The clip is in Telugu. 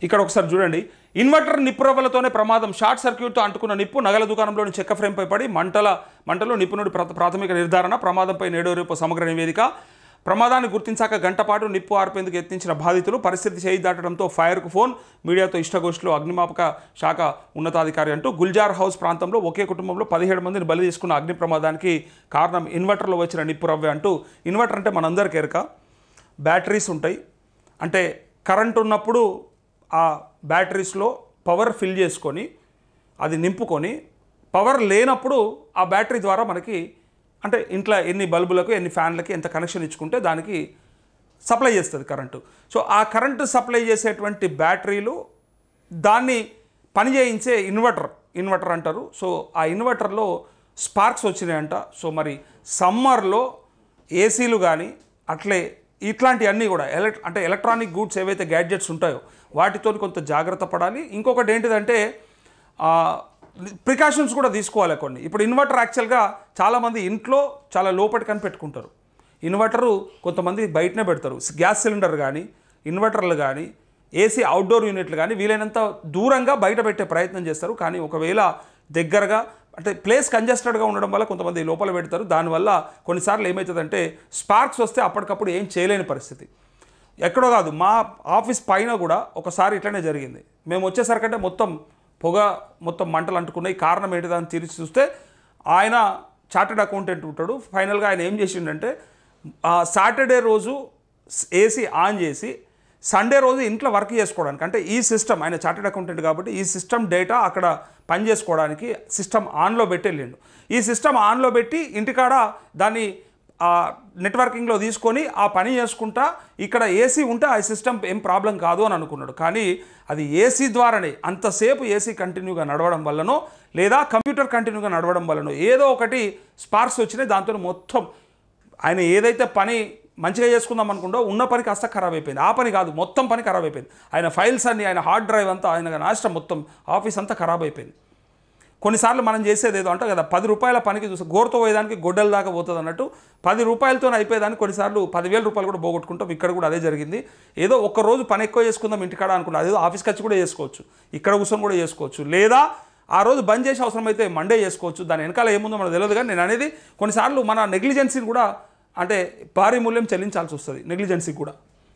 ఇక్కడ ఒకసారి చూడండి. ఇన్వర్టర్ నిప్పురవ్వలతోనే ప్రమాదం. షార్ట్ సర్క్యూట్తో అంటుకున్న నిప్పు నగల దుకాణంలోని చెక్క ఫ్రేమ్పై పడి మంటలో నిపుణుడి ప్రాథమిక నిర్ధారణ. ప్రమాదంపై నేడు రేపు సమగ్ర నివేదిక. ప్రమాదాన్ని గుర్తించాక గంటపాటు నిప్పు ఆర్పేందుకు యత్నించిన బాధితులు. పరిస్థితి చేయి దాటడంతో ఫైర్కు ఫోన్. మీడియాతో ఇష్టగోష్ఠిలో అగ్నిమాపక శాఖ ఉన్నతాధికారి అంటూ గుల్జార్ హౌస్ ప్రాంతంలో ఒకే కుటుంబంలో 17 మందిని బలి తీసుకున్న అగ్ని ప్రమాదానికి కారణం ఇన్వర్టర్లో వచ్చిన నిప్పు రవ్వే అంటూ. ఇన్వర్టర్ అంటే మనందరికీ ఎరక. బ్యాటరీస్ ఉంటాయి, అంటే కరెంట్ ఉన్నప్పుడు ఆ బ్యాటరీస్లో పవర్ ఫిల్ చేసుకొని అది నింపుకొని, పవర్ లేనప్పుడు ఆ బ్యాటరీ ద్వారా మనకి అంటే ఇంట్లో ఎన్ని బల్బులకు ఎన్ని ఫ్యాన్లకి ఎంత కనెక్షన్ ఇచ్చుకుంటే దానికి సప్లై చేస్తుంది కరెంటు. సో ఆ కరెంటు సప్లై చేసేటువంటి బ్యాటరీలు దాన్ని పని చేయించే ఇన్వర్టర్ అంటారు. సో ఆ ఇన్వర్టర్లో స్పార్క్స్ వచ్చినాయంట. సో మరి సమ్మర్లో ఏసీలు కానీ అట్లే ఇట్లాంటివన్నీ కూడా అంటే ఎలక్ట్రానిక్ గూడ్స్ ఏవైతే గ్యాడ్జెట్స్ ఉంటాయో వాటితో కొంత జాగ్రత్త పడాలి. ఇంకొకటి ఏంటిదంటే ప్రికాషన్స్ కూడా తీసుకోవాలి కొన్ని. ఇప్పుడు ఇన్వర్టర్ యాక్చువల్గా చాలామంది ఇంట్లో చాలా లోపటికని పెట్టుకుంటారు. ఇన్వర్టరు కొంతమంది బయటనే పెడతారు. గ్యాస్ సిలిండర్ కానీ ఇన్వర్టర్లు కానీ ఏసీ అవుట్డోర్ యూనిట్లు కానీ వీలైనంత దూరంగా బయట పెట్టే ప్రయత్నం చేస్తారు. కానీ ఒకవేళ దగ్గరగా అంటే ప్లేస్ కంజెస్టెడ్గా ఉండడం వల్ల కొంతమంది లోపల పెడతారు. దానివల్ల కొన్నిసార్లు ఏమవుతుందంటే స్పార్క్స్ వస్తే అప్పటికప్పుడు ఏం చేయలేని పరిస్థితి. ఎక్కడో కాదు, మా ఆఫీస్ పైన కూడా ఒకసారి ఇట్లనే జరిగింది. మేము వచ్చేసరికంటే మొత్తం మంటలు అంటుకున్నాయి. కారణం ఏంటిదని తీర్చి చూస్తే ఆయన చార్టెడ్ అకౌంటెంట్ ఉంటాడు. ఫైనల్గా ఆయన ఏం చేసిండంటే సాటర్డే రోజు ఏసీ ఆన్ చేసి సండే రోజు ఇంట్లో వర్క్ చేసుకోవడానికి, అంటే ఈ సిస్టమ్, ఆయన చార్టెడ్ అకౌంటెంట్ కాబట్టి ఈ సిస్టమ్ డేటా అక్కడ పని చేసుకోవడానికి సిస్టమ్ ఆన్లో పెట్టి వెళ్ళిండు. ఈ సిస్టమ్ ఆన్లో పెట్టి ఇంటికాడ దాన్ని నెట్వర్కింగ్లో తీసుకొని ఆ పని చేసుకుంటా ఇక్కడ ఏసీ ఉంటే ఆ సిస్టమ్ ఏం ప్రాబ్లం కాదు అని అనుకున్నాడు. కానీ అది ఏసీ ద్వారానే అంతసేపు ఏసీ కంటిన్యూగా నడవడం వల్లనో లేదా కంప్యూటర్ కంటిన్యూగా నడవడం వల్లనో ఏదో ఒకటి స్పార్క్స్ వచ్చినాయి. దాంతో మొత్తం ఆయన ఏదైతే పని మంచిగా చేసుకుందాం అనుకుంటో ఉన్న పని కాస్త ఖరాబ్ అయిపోయింది. ఆ పని కాదు, మొత్తం పని ఖరాబ్ అయిపోయింది. ఆయన ఫైల్స్ అన్ని, ఆయన హార్డ్ డ్రైవ్ అంతా, ఆయన నాశనం, మొత్తం ఆఫీస్ అంతా ఖరాబ్ అయిపోయింది. కొన్నిసార్లు మనం చేసేది ఏదో అంటే కదా, 10 రూపాయల పనికి చూస్తే గోరుతో పోయేదానికి గొడ్డల దాకా పోతుంది అన్నట్టు 10 రూపాయలతో అయిపోయేదాన్ని కొన్నిసార్లు 10,000 రూపాయలు కూడా పోగొట్టుకుంటాం. ఇక్కడ కూడా అదే జరిగింది. ఏదో ఒక్కరోజు పని ఎక్కువ చేసుకుందాం ఇంటికాడ అనుకున్నా, అదేదో ఆఫీస్కి వచ్చి కూడా చేసుకోవచ్చు, ఇక్కడ కూర్చొని కూడా చేసుకోవచ్చు, లేదా ఆ రోజు బంద్ చేసి అవసరమైతే మండే చేసుకోవచ్చు. దాని వెనకాల ఏముందో మనకు తెలియదు. కానీ నేను అనేది కొన్నిసార్లు మన నెగ్లిజెన్సీని కూడా అంటే భారీ మూల్యం చెల్లించాల్సి వస్తుంది నెగ్లిజెన్సీకి కూడా.